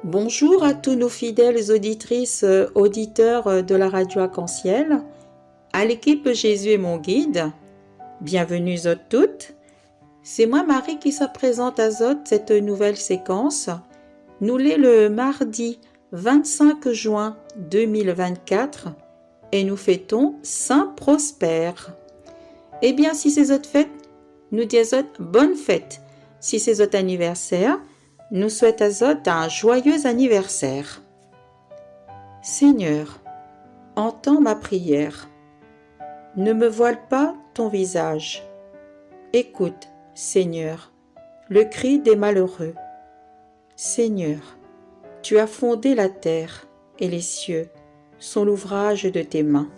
Bonjour à tous nos fidèles auditrices, auditeurs de la radio Arc-en-Ciel, à l'équipe Jésus est mon guide. Bienvenue à toutes. C'est moi Marie qui se présente à cette nouvelle séquence. Nous l'est le mardi 25 juin 2024 et nous fêtons Saint Prosper. Eh bien, si c'est votre fête, nous disons bonne fête. Si c'est votre anniversaire, nous souhaitons un joyeux anniversaire. Seigneur, entends ma prière. Ne me voile pas ton visage. Écoute, Seigneur, le cri des malheureux. Seigneur, tu as fondé la terre et les cieux sont l'ouvrage de tes mains.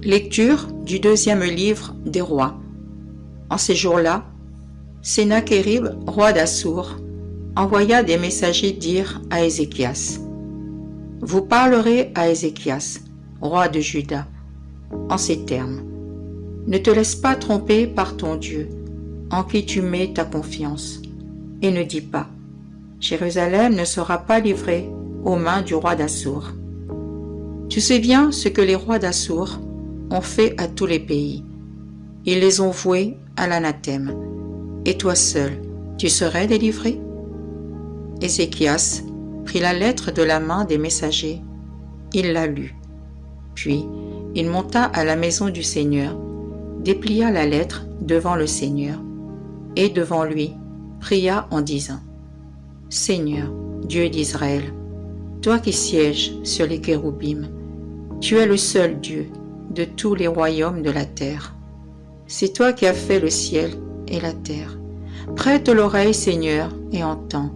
Lecture du deuxième livre des rois. En ces jours-là, Sennachérib, roi d'Assur, envoya des messagers dire à Ézéchias: « Vous parlerez à Ézéchias, roi de Juda, en ces termes: Ne te laisse pas tromper par ton Dieu, en qui tu mets ta confiance, et ne dis pas: Jérusalem ne sera pas livrée aux mains du roi d'Assur. Tu sais bien ce que les rois d'Assur ont fait à tous les pays. Ils les ont voués à l'anathème. Et toi seul, tu serais délivré? » Ézéchias prit la lettre de la main des messagers. Il la lut. Puis, il monta à la maison du Seigneur, déplia la lettre devant le Seigneur. et devant lui, pria en disant: Seigneur, Dieu d'Israël, toi qui sièges sur les kéroubim, tu es le seul Dieu de tous les royaumes de la terre. C'est toi qui as fait le ciel et la terre. Prête l'oreille, Seigneur, et entends.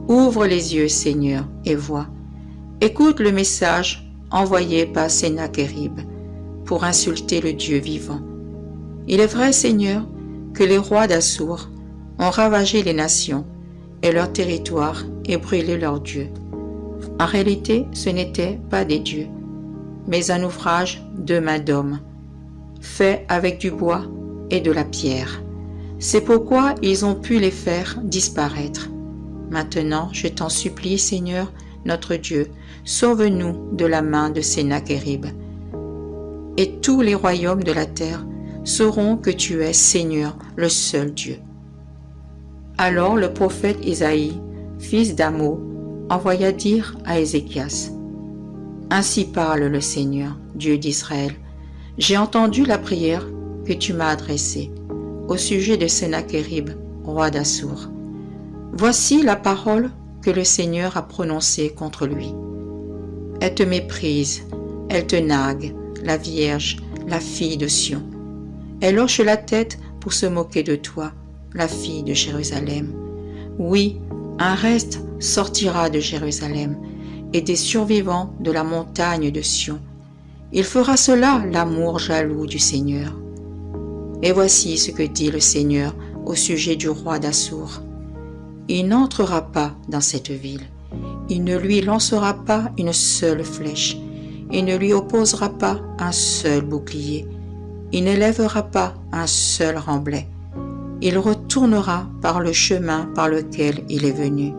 Ouvre les yeux, Seigneur, et vois. Écoute le message envoyé par Sennachérib pour insulter le Dieu vivant. Il est vrai, Seigneur, que les rois d'Assur ont ravagé les nations et leur territoire et brûlé leurs dieux. En réalité, ce n'étaient pas des dieux, mais un ouvrage de main d'homme, fait avec du bois et de la pierre. C'est pourquoi ils ont pu les faire disparaître. Maintenant, je t'en supplie, Seigneur, notre Dieu, sauve-nous de la main de Sennachérib. Et tous les royaumes de la terre sauront que tu es Seigneur, le seul Dieu. Alors le prophète Isaïe, fils d'Amo, envoya dire à Ézéchias: Ainsi parle le Seigneur, Dieu d'Israël. J'ai entendu la prière que tu m'as adressée au sujet de Sennachérib, roi d'Assur. Voici la parole que le Seigneur a prononcée contre lui. Elle te méprise, elle te nargue, la Vierge, la fille de Sion. Elle hoche la tête pour se moquer de toi, la fille de Jérusalem. Oui, un reste sortira de Jérusalem et des survivants de la montagne de Sion. Il fera cela l'amour jaloux du Seigneur. Et voici ce que dit le Seigneur au sujet du roi d'Assur. Il n'entrera pas dans cette ville. Il ne lui lancera pas une seule flèche. Il ne lui opposera pas un seul bouclier. Il n'élèvera pas un seul remblai. Il retournera par le chemin par lequel il est venu.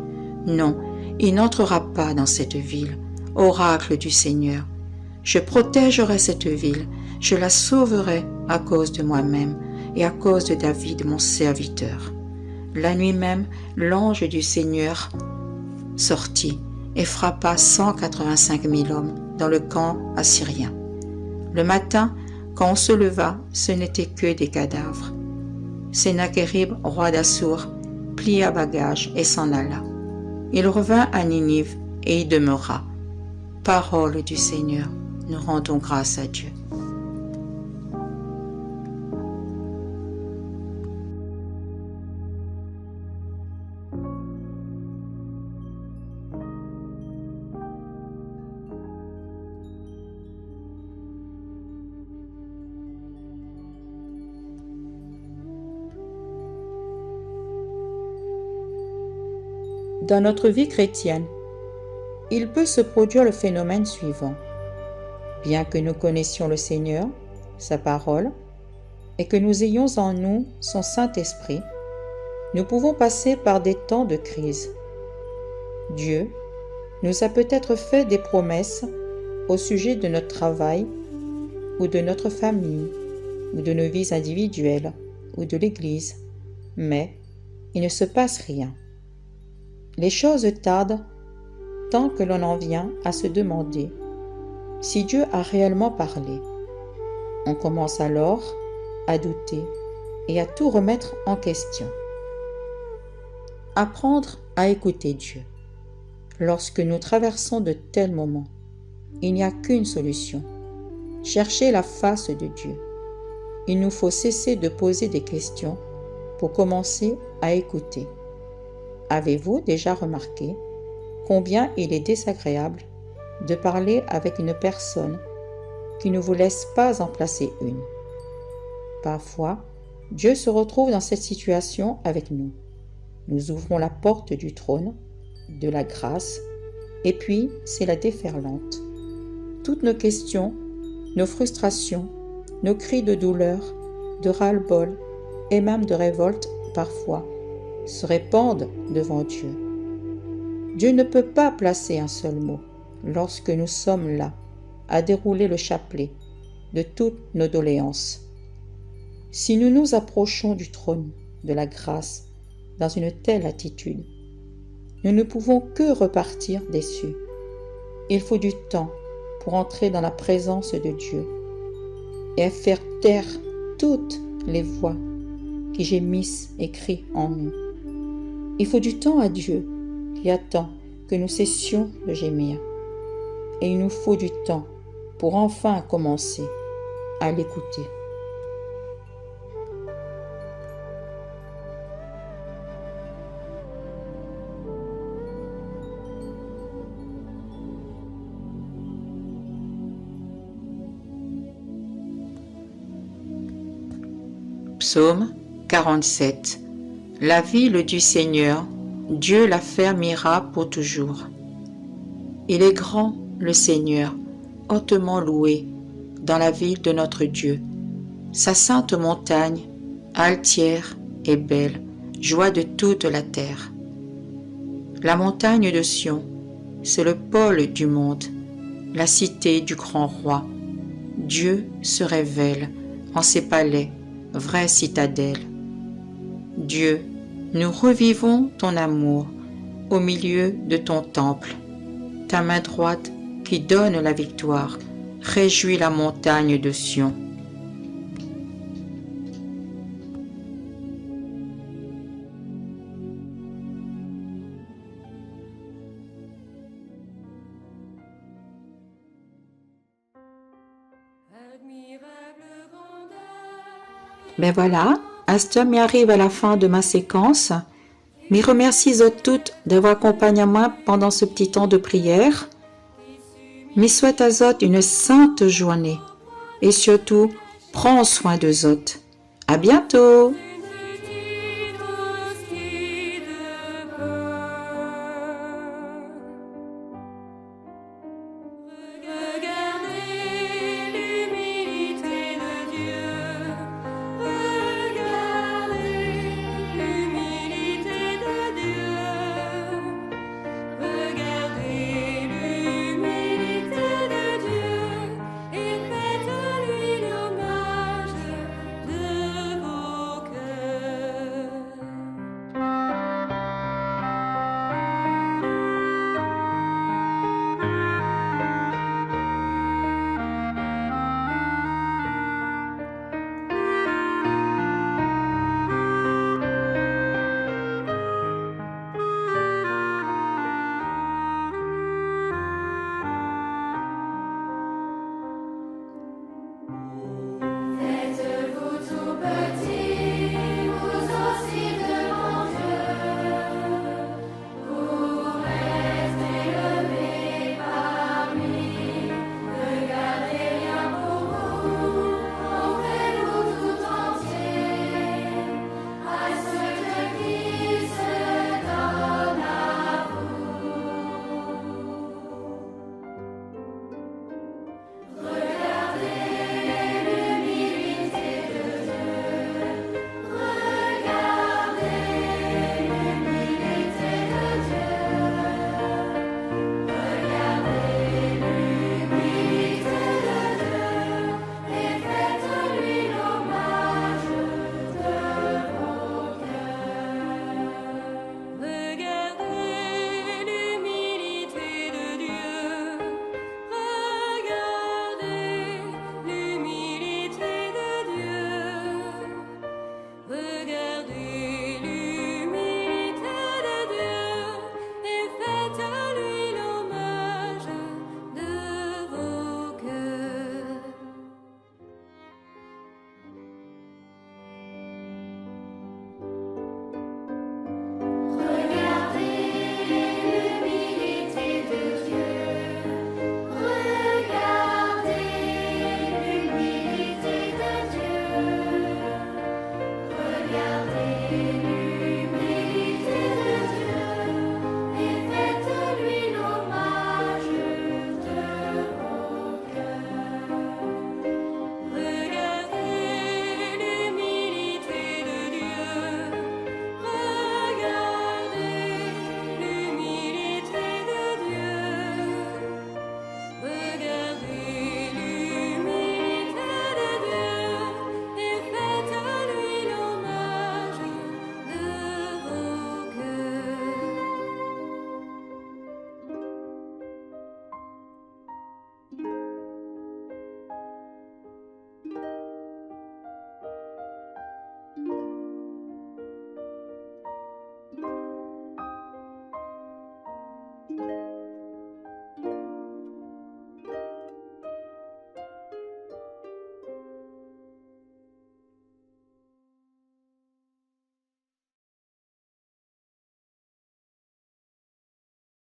Non, il n'entrera pas dans cette ville. Oracle du Seigneur. Je protégerai cette ville, je la sauverai à cause de moi-même et à cause de David mon serviteur. La nuit même, l'ange du Seigneur sortit et frappa 185 000 hommes dans le camp assyrien. Le matin, quand on se leva, ce n'était que des cadavres. Sennachérib, roi d'Assur, plia bagage et s'en alla. Il revint à Ninive et y demeura. Parole du Seigneur, nous rendons grâce à Dieu. Dans notre vie chrétienne, il peut se produire le phénomène suivant. Bien que nous connaissions le Seigneur, sa parole, et que nous ayons en nous son Saint-Esprit, nous pouvons passer par des temps de crise. Dieu nous a peut-être fait des promesses au sujet de notre travail, ou de notre famille, ou de nos vies individuelles, ou de l'Église, mais il ne se passe rien. Les choses tardent tant que l'on en vient à se demander si Dieu a réellement parlé. On commence alors à douter et à tout remettre en question. Apprendre à écouter Dieu. Lorsque nous traversons de tels moments, il n'y a qu'une solution: chercher la face de Dieu. Il nous faut cesser de poser des questions pour commencer à écouter. Avez-vous déjà remarqué combien il est désagréable de parler avec une personne qui ne vous laisse pas en placer une? Parfois, Dieu se retrouve dans cette situation avec nous. Nous ouvrons la porte du trône, de la grâce, et puis c'est la déferlante. Toutes nos questions, nos frustrations, nos cris de douleur, de ras-le-bol et même de révolte parfois se répandent devant Dieu. Dieu ne peut pas placer un seul mot lorsque nous sommes là à dérouler le chapelet de toutes nos doléances. Si nous nous approchons du trône de la grâce dans une telle attitude, nous ne pouvons que repartir déçus. Il faut du temps pour entrer dans la présence de Dieu et faire taire toutes les voix qui gémissent et crient en nous. Il faut du temps à Dieu, qui attend que nous cessions de gémir. Et il nous faut du temps pour enfin commencer à l'écouter. Psaume 47. La ville du Seigneur, Dieu la fermera pour toujours. Il est grand, le Seigneur, hautement loué, dans la ville de notre Dieu. Sa sainte montagne, altière et belle, joie de toute la terre. La montagne de Sion, c'est le pôle du monde, la cité du grand roi. Dieu se révèle en ses palais, vraie citadelle. Dieu, nous revivons ton amour au milieu de ton temple. Ta main droite qui donne la victoire réjouit la montagne de Sion. Ben voilà, Asta m'y arrive à la fin de ma séquence. Me remercie à toutes d'avoir accompagné moi pendant ce petit temps de prière. Me souhaite à Zot une sainte journée et surtout, prends soin de Zot. À bientôt!